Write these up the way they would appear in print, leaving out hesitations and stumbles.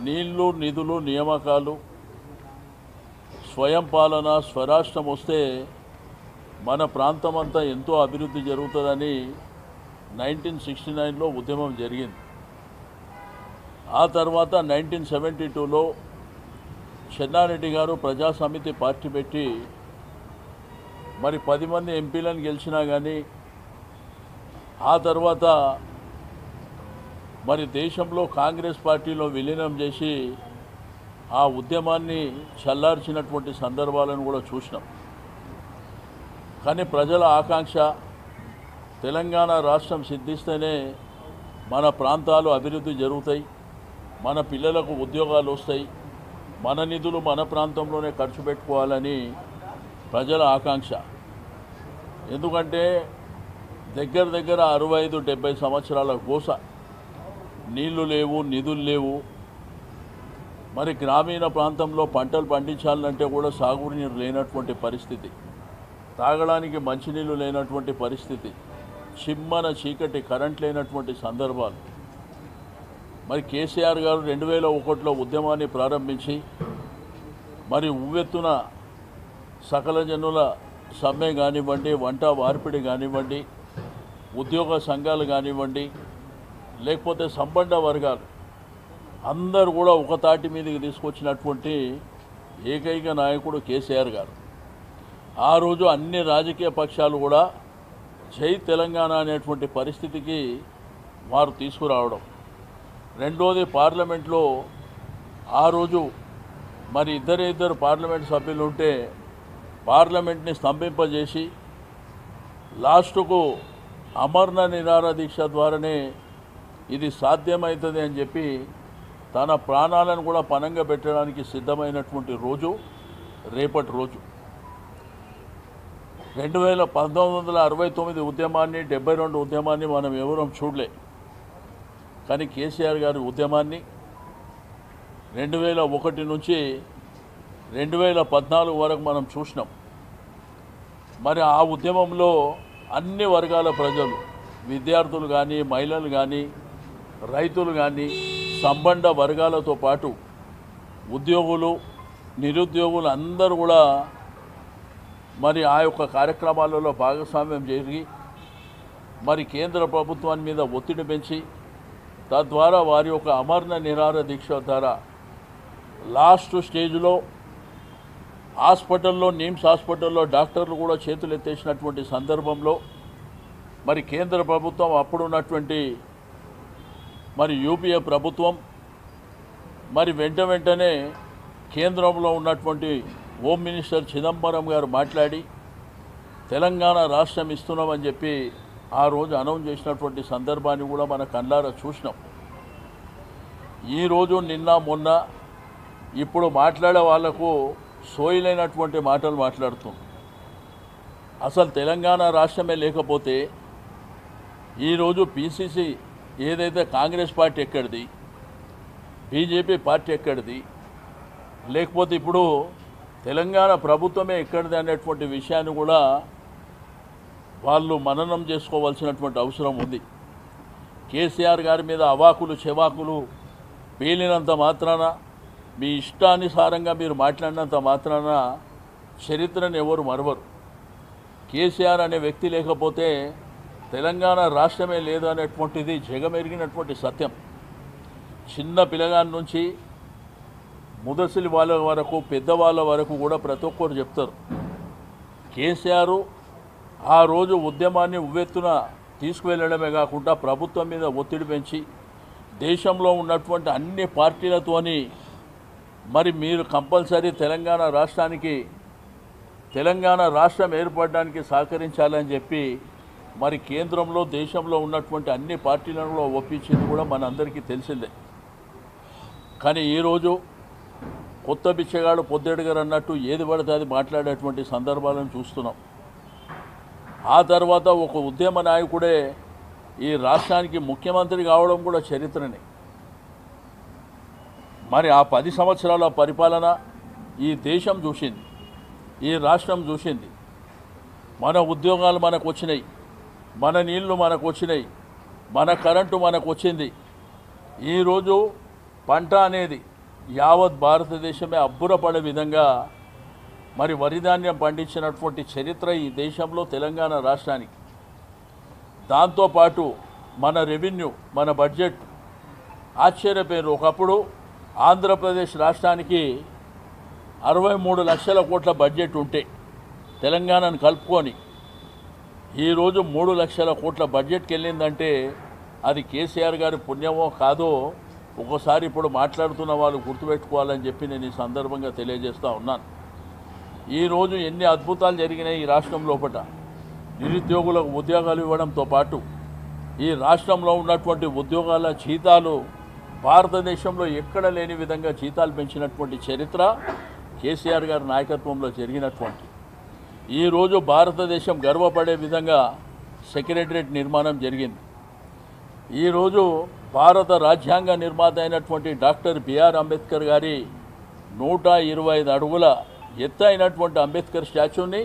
నీళ్లు నిధులు నియామకాలు స్వయం పాలన స్వరాష్ట్రం వస్తే మన ప్రాంతమంతా ఎంతో అభివృద్ధి జరుగుతుందని 1969లో ఉద్యమం జరిగింది. ఆ తర్వాత 1972లో చెన్నారెడ్డి గారు ప్రజాసమితి పార్టీ పెట్టి మరి 10 మంది ఎంపీలను గెలిచినా కానీ ఆ తర్వాత మరి దేశంలో కాంగ్రెస్ పార్టీలో విలీనం చేసి ఆ ఉద్యమాన్ని చల్లార్చినటువంటి సందర్భాలను కూడా చూసినాం. కానీ ప్రజల ఆకాంక్ష తెలంగాణ రాష్ట్రం సిద్ధిస్తేనే మన ప్రాంతాలు అభివృద్ధి జరుగుతాయి, మన పిల్లలకు ఉద్యోగాలు వస్తాయి, మన నిధులు మన ప్రాంతంలోనే ఖర్చు పెట్టుకోవాలని ప్రజల ఆకాంక్ష. ఎందుకంటే దగ్గర 65-70 సంవత్సరాల గోస, నీళ్లు లేవు, నిధులు లేవు. మరి గ్రామీణ ప్రాంతంలో పంటలు పండించాలంటే కూడా సాగునీరు లేనటువంటి పరిస్థితి, తాగడానికి మంచినీళ్ళు లేనటువంటి పరిస్థితి, చిమ్మన చీకటి కరెంట్ లేనటువంటి సందర్భాలు. మరి కేసీఆర్ గారు 2001లో ఉద్యమాన్ని ప్రారంభించి మరి ఉవ్వెత్తున సకల జనుల సమ్మె కానివ్వండి, వంట వార్పిడి కానివ్వండి, ఉద్యోగ సంఘాలు కానివ్వండి, లేకపోతే సంబంధ వర్గాలు అందరూ కూడా ఒక తాటి మీదకి తీసుకొచ్చినటువంటి ఏకైక నాయకుడు కేసీఆర్ గారు. ఆ రోజు అన్ని రాజకీయ పక్షాలు కూడా జై తెలంగాణ అనేటువంటి పరిస్థితికి వారు తీసుకురావడం. రెండోది పార్లమెంట్లో ఆ రోజు మరి ఇద్దరు పార్లమెంట్ సభ్యులు ఉంటే పార్లమెంట్ని స్తంభింపజేసి లాస్టుకు అమరణ నిరాహార దీక్ష ద్వారానే ఇది సాధ్యమవుతుంది అని చెప్పి తన ప్రాణాలను కూడా పణంగా పెట్టడానికి సిద్ధమైనటువంటి రోజు రేపటి రోజు. 1969 ఉద్యమాన్ని, 72 ఉద్యమాన్ని మనం ఎవరూ చూడలే. కానీ కేసీఆర్ గారి ఉద్యమాన్ని 2001 నుంచి 2014 వరకు మనం చూసినాం. మరి ఆ ఉద్యమంలో అన్ని వర్గాల ప్రజలు, విద్యార్థులు కానీ, మహిళలు కానీ, రైతులు కానీ, సంబంధ వర్గాలతో పాటు ఉద్యోగులు, నిరుద్యోగులు అందరూ కూడా మరి ఆ యొక్క కార్యక్రమాలలో భాగస్వామ్యం జరిగి మరి కేంద్ర ప్రభుత్వాన్ని మీద ఒత్తిడి పెంచి తద్వారా వారి యొక్క అమరణ నిరాహార దీక్ష ద్వారా లాస్ట్ స్టేజ్లో హాస్పిటల్లో, నిమ్స్ హాస్పిటల్లో డాక్టర్లు కూడా చేతులు ఎత్తేసినటువంటి సందర్భంలో మరి కేంద్ర ప్రభుత్వం, అప్పుడున్నటువంటి మరి యూపీఏ ప్రభుత్వం మరి వెంటనే కేంద్రంలో ఉన్నటువంటి హోమ్ మినిస్టర్ చిదంబరం గారు మాట్లాడి తెలంగాణ రాష్ట్రం ఇస్తున్నామని చెప్పి ఆ రోజు అనౌన్స్ చేసినటువంటి సందర్భాన్ని కూడా మన కళ్ళారా చూసినాం. ఈరోజు నిన్న మొన్న ఇప్పుడు మాట్లాడే వాళ్లకు సోయలేనటువంటి మాటలు మాట్లాడుతుంది. అసలు తెలంగాణ రాష్ట్రమే లేకపోతే ఈరోజు పీసీసీ ఏదైతే కాంగ్రెస్ పార్టీ ఎక్కడిది, బీజేపీ పార్టీ ఎక్కడిది, లేకపోతే ఇప్పుడు తెలంగాణ ప్రభుత్వమే ఎక్కడిది అనేటువంటి విషయాన్ని కూడా వాళ్ళు మననం చేసుకోవాల్సినటువంటి అవసరం ఉంది. కేసీఆర్ గారి మీద అవాకులు చెవాకులు పేలినంత మాత్రాన, మీ ఇష్టానుసారంగా మీరు మాట్లాడినంత మాత్రాన చరిత్రను ఎవరు మరవరు. కేసీఆర్ అనే వ్యక్తి లేకపోతే తెలంగాణ రాష్ట్రమే లేదు అనేటువంటిది జగమెరిగినటువంటి సత్యం. చిన్న పిల్లగాని నుంచి ముదసిలి వాళ్ళ వరకు, పెద్దవాళ్ళ వరకు కూడా ప్రతి ఒక్కరు చెప్తారు. కేసీఆర్ ఆ రోజు ఉద్యమాన్ని ఉవ్వెత్తున తీసుకువెళ్ళడమే కాకుండా ప్రభుత్వం మీద ఒత్తిడి పెంచి దేశంలో ఉన్నటువంటి అన్ని పార్టీలతోని మరి మీరు కంపల్సరీ తెలంగాణ రాష్ట్రం ఏర్పడడానికి సహకరించాలని చెప్పి మరి కేంద్రంలో, దేశంలో ఉన్నటువంటి అన్ని పార్టీలను కూడా ఒప్పించింది కూడా మనందరికీ తెలిసిందే. కానీ ఈరోజు కొత్త బిచ్చగాడు పొద్దెడుగారు అన్నట్టు ఏది పడితే అది మాట్లాడేటువంటి సందర్భాలను చూస్తున్నాం. ఆ తర్వాత ఒక ఉద్యమ నాయకుడే ఈ రాష్ట్రానికి ముఖ్యమంత్రి కావడం కూడా చరిత్రనే. మరి ఆ 10 సంవత్సరాల పరిపాలన ఈ దేశం చూసింది, ఈ రాష్ట్రం చూసింది. మన ఉద్యోగాలు మనకు వచ్చినాయి, మన నీళ్లు మనకు వచ్చినాయి, మన కరెంటు మనకు వచ్చింది. ఈరోజు పంట అనేది యావత్ భారతదేశమే అబ్బురపడే విధంగా మరి వరిధాన్యం పండించినటువంటి చరిత్ర ఈ దేశంలో తెలంగాణ రాష్ట్రానికి. దాంతోపాటు మన రెవెన్యూ, మన బడ్జెట్ ఆశ్చర్యపోయారు. ఒకప్పుడు ఆంధ్రప్రదేశ్ రాష్ట్రానికి 63 లక్షల కోట్ల బడ్జెట్ ఉంటే తెలంగాణను కలుపుకొని ఈరోజు 3 లక్షల కోట్ల బడ్జెట్కి వెళ్ళిందంటే అది కేసీఆర్ గారి పుణ్యమో కాదో ఒక్కోసారి ఇప్పుడు మాట్లాడుతున్న వాళ్ళు గుర్తుపెట్టుకోవాలని చెప్పి నేను ఈ సందర్భంగా తెలియజేస్తూ ఉన్నాను. ఈరోజు ఎన్ని అద్భుతాలు జరిగినాయి ఈ రాష్ట్రం లోపల. నిరుద్యోగులకు ఉద్యోగాలు ఇవ్వడంతో పాటు ఈ రాష్ట్రంలో ఉన్నటువంటి ఉద్యోగాల జీతాలు భారతదేశంలో ఎక్కడ లేని విధంగా జీతాలు పెంచినటువంటి చరిత్ర కేసీఆర్ గారి నాయకత్వంలో జరిగినటువంటి. ఈరోజు భారతదేశం గర్వపడే విధంగా సెక్రటరేట్ నిర్మాణం జరిగింది. ఈరోజు భారత రాజ్యాంగ నిర్మాత అయినటువంటి డాక్టర్ బిఆర్ అంబేద్కర్ గారి 125 అడుగుల ఎత్తైనటువంటి అంబేద్కర్ స్టాచ్యూని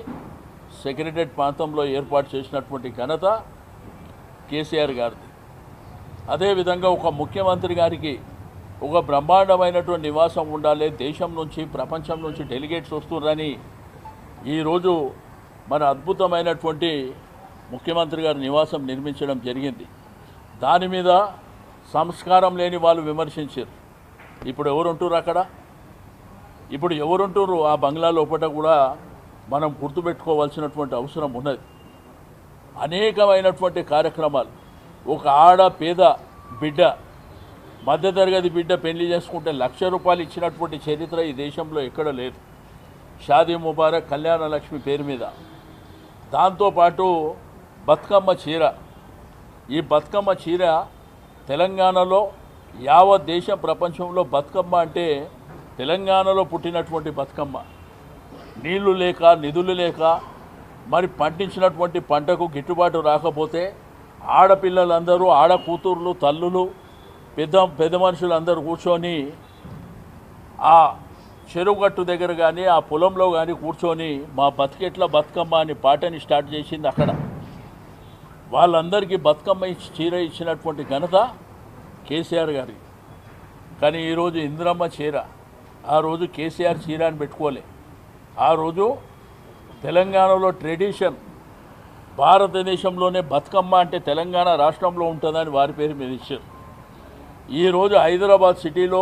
సెక్రటరేట్ ప్రాంతంలో ఏర్పాటు చేసినటువంటి ఘనత కేసీఆర్ గారిది. అదేవిధంగా ఒక ముఖ్యమంత్రి గారికి ఒక బ్రహ్మాండమైనటువంటి నివాసం ఉండాలి, దేశం నుంచి ప్రపంచం నుంచి డెలిగేట్స్ వస్తున్నారని ఈరోజు మన అద్భుతమైనటువంటి ముఖ్యమంత్రి గారి నివాసం నిర్మించడం జరిగింది. దాని మీద సంస్కారం లేని వాళ్ళు విమర్శించారు. ఇప్పుడు ఎవరుంటారు అక్కడ? ఇప్పుడు ఎవరుంటారు ఆ బంగ్లా లోపల కూడా మనం గుర్తుపెట్టుకోవాల్సినటువంటి అవసరం ఉన్నది. అనేకమైనటువంటి కార్యక్రమాలు. ఒక ఆడ పేద బిడ్డ, మధ్యతరగతి బిడ్డ పెళ్లి చేసుకుంటే 1,00,000 రూపాయలు ఇచ్చినటువంటి చరిత్ర ఈ దేశంలో ఎక్కడ లేదు. షాదీ ముబారక్, కళ్యాణ లక్ష్మి పేరు మీద. దాంతోపాటు బతుకమ్మ చీర. ఈ బతుకమ్మ చీర తెలంగాణలో యావత్ దేశం ప్రపంచంలో బతుకమ్మ అంటే తెలంగాణలో పుట్టినటువంటి బతుకమ్మ. నీళ్లు లేక, నిధులు లేక, మరి పండించినటువంటి పంటకు గిట్టుబాటు రాకపోతే ఆడపిల్లలందరూ, ఆడ కూతుర్లు, తల్లులు, పెద్ద మనుషులందరూ కూర్చొని ఆ చెరువుగట్టు దగ్గర కానీ ఆ పొలంలో కానీ కూర్చొని మా బతికెట్ల బతుకమ్మ అని పాటని స్టార్ట్ చేసింది అక్కడ. వాళ్ళందరికీ బతుకమ్మ చీర ఇచ్చినటువంటి ఘనత కేసీఆర్ గారి. కానీ ఈరోజు ఇందిరమ్మ చీర, ఆ రోజు కేసీఆర్ చీర అని పెట్టుకోలే. ఆ రోజు తెలంగాణలో ట్రెడిషన్, భారతదేశంలోనే బతుకమ్మ అంటే తెలంగాణ రాష్ట్రంలో ఉంటుందని వారి పేరు మీద ఇచ్చారు. ఈరోజు హైదరాబాద్ సిటీలో